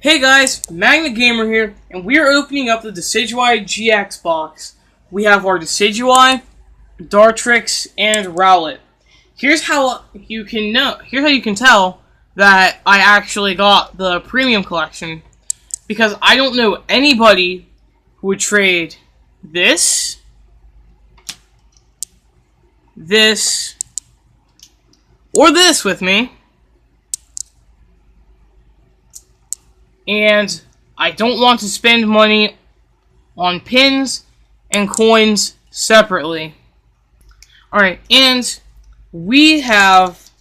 Hey guys, Magna Gamer here, and we are opening up the Decidueye GX box. We have our Decidueye, Dartrix, and Rowlet. Here's how you can tell that I actually got the premium collection, because I don't know anybody who would trade this, or this with me. And I don't want to spend money on pins and coins separately. Alright, and we have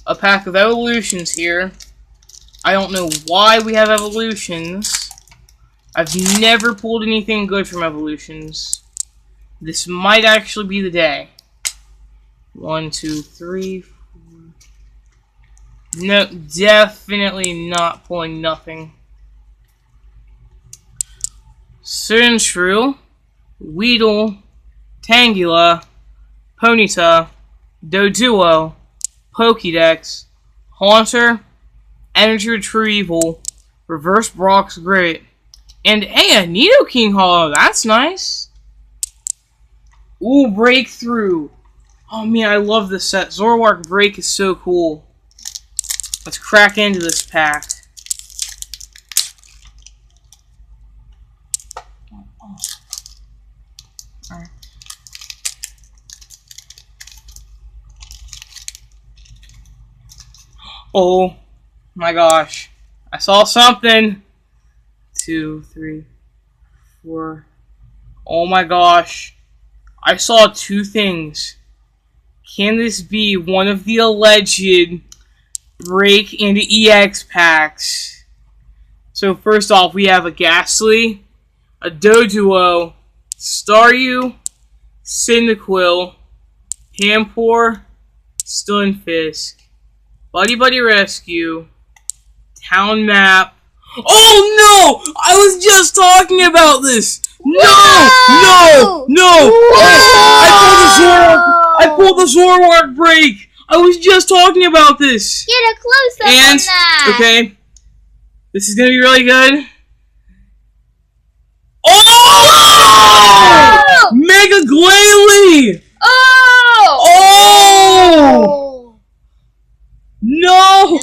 a pack of evolutions here. I don't know why we have evolutions. I've never pulled anything good from evolutions. This might actually be the day. 1, 2, 3, 4. No, definitely not pulling nothing. Sandshrew, Weedle, Tangela, Ponyta, Doduo, Pokédex, Haunter, Energy Retrieval, Reverse Brock's Great, and hey, a Nidoking Hollow, that's nice. Ooh, Breakthrough. Oh man, I love this set. Zoroark Break is so cool. Let's crack into this pack. Alright. Oh my gosh. I saw something. 2, 3, 4. Oh my gosh. I saw 2 things. Can this be one of the alleged Break and EX packs? So first off, we have a Ghastly, a Doduo, Staryu, Cyndaquil, Pampor, Stunfisk, Buddy Buddy Rescue, Town Map. Oh no! I was just talking about this! No! No! No! Oh, I pulled the Zoroark Break! I was just talking about this! Get a close-up on that! Okay, this is gonna be really good. Oh! Oh! Mega Glalie! Oh! Oh! No!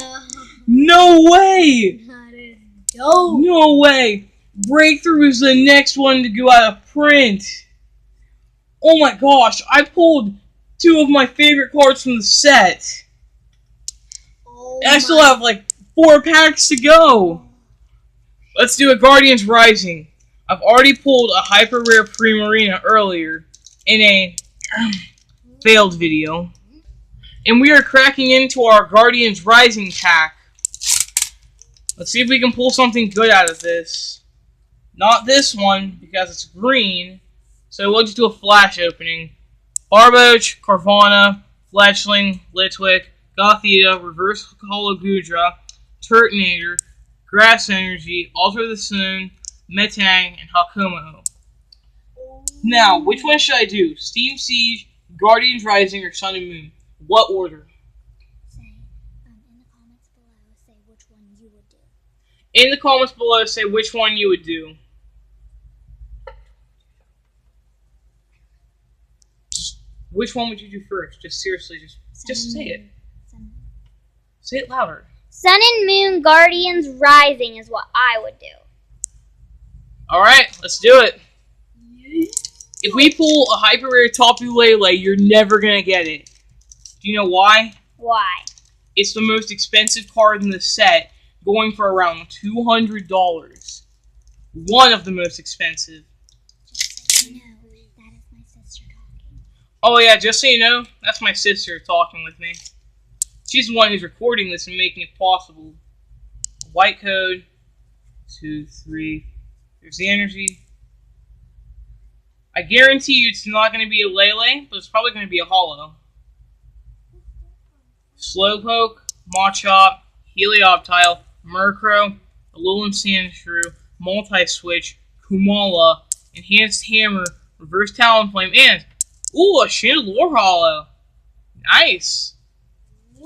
No way! No way! Breakthrough is the next one to go out of print. Oh my gosh, I pulled 2 of my favorite cards from the set. And I still have like 4 packs to go. Let's do a Guardians Rising. I've already pulled a hyper rare Primarina earlier in a failed video. And we are cracking into our Guardians Rising pack. Let's see if we can pull something good out of this. Not this one, because it's green. So we'll just do a flash opening. Barboach, Carvanha, Fletchling, Litwick, Gothita, Reverse Holo Gudra, Turtonator, Grass Energy, Alter the Sun, Metang, and Hakumo. Now, which one should I do? Steam Siege, Guardians Rising, or Sun and Moon? What order? In the comments below, say which one you would do. Which one would you do first? Just seriously, just say it. Say it louder. Sun and Moon Guardians Rising is what I would do. Alright, let's do it. If we pull a hyper rare Tapu Lele, you're never gonna get it. Do you know why? Why? It's the most expensive card in the set, going for around $200. One of the most expensive. Just so you know, that is my sister talking. Oh yeah, just so you know, that's my sister talking with me. She's the one who's recording this and making it possible. White code. 2, 3. There's the energy. I guarantee you it's not going to be a Lele, but it's probably going to be a Holo. Slowpoke, Machop, Helioptile, Murkrow, Alolan Sandshrew, Multi-Switch, Kumala, Enhanced Hammer, Reverse Talonflame, and ooh, a Chandelure Holo. Nice.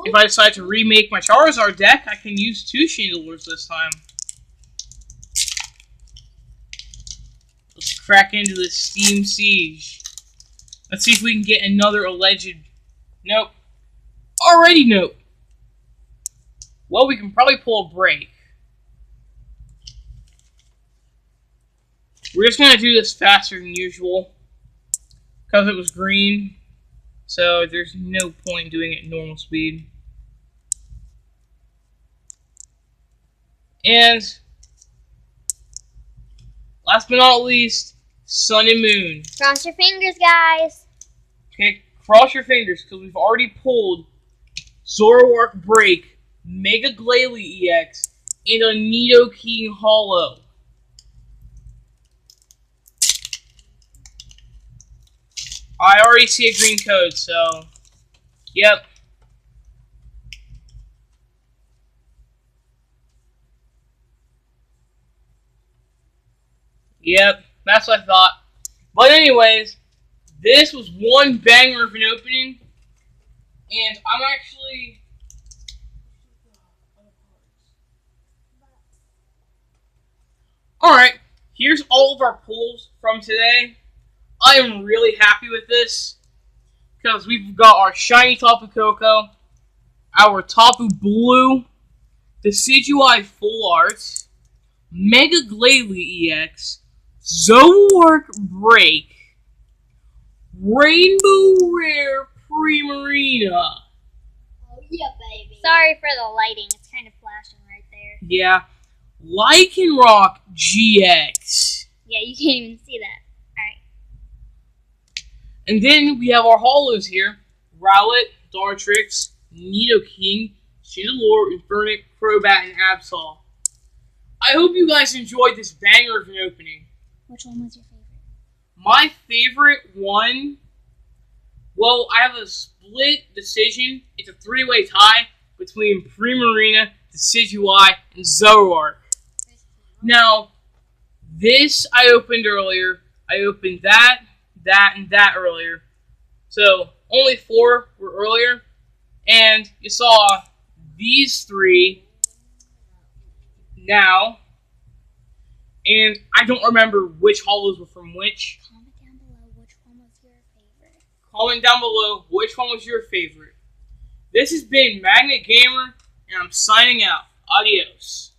If I decide to remake my Charizard deck, I can use 2 Chandelures this time. crack into the Steam Siege. Let's see if we can get another alleged... Nope. Already nope. Well, we can probably pull a break. We're just going to do this faster than usual. Because it was green. So there's no point doing it at normal speed. And last but not least, Sun and Moon. Cross your fingers, guys. Okay, cross your fingers because we've already pulled Zoroark Break, Mega Glalie EX, and a Nidoking Hollow. I already see a green code, so yep. Yep, that's what I thought. But anyways, this was one banger of an opening, and I'm actually... Alright, here's all of our pulls from today. I am really happy with this, because we've got our Shiny Tapu Koko, our Tapu Blue, Decidueye Full Art, Mega Glalie EX, Zoroark Break, Rainbow Rare Primarina. Oh yeah, baby. Sorry for the lighting. It's kind of flashing right there. Yeah. Lycanroc GX. Yeah, you can't even see that. Alright. And then we have our hollows here. Rowlet, Dartrix, Nidoking, Chandelure, Infernape, Crobat, and Absol. I hope you guys enjoyed this banger of an opening. Which one was your favorite? My favorite one, well, I have a split decision. It's a three-way tie between Primarina, Decidueye, and Zoroark. Now, this I opened earlier. I opened that, and that earlier. So, only 4 were earlier. And you saw these 3 now. And I don't remember which hollows were from which. Comment down below which one was your favorite. Comment down below which one was your favorite. This has been Magnet Gamer, and I'm signing out. Adios.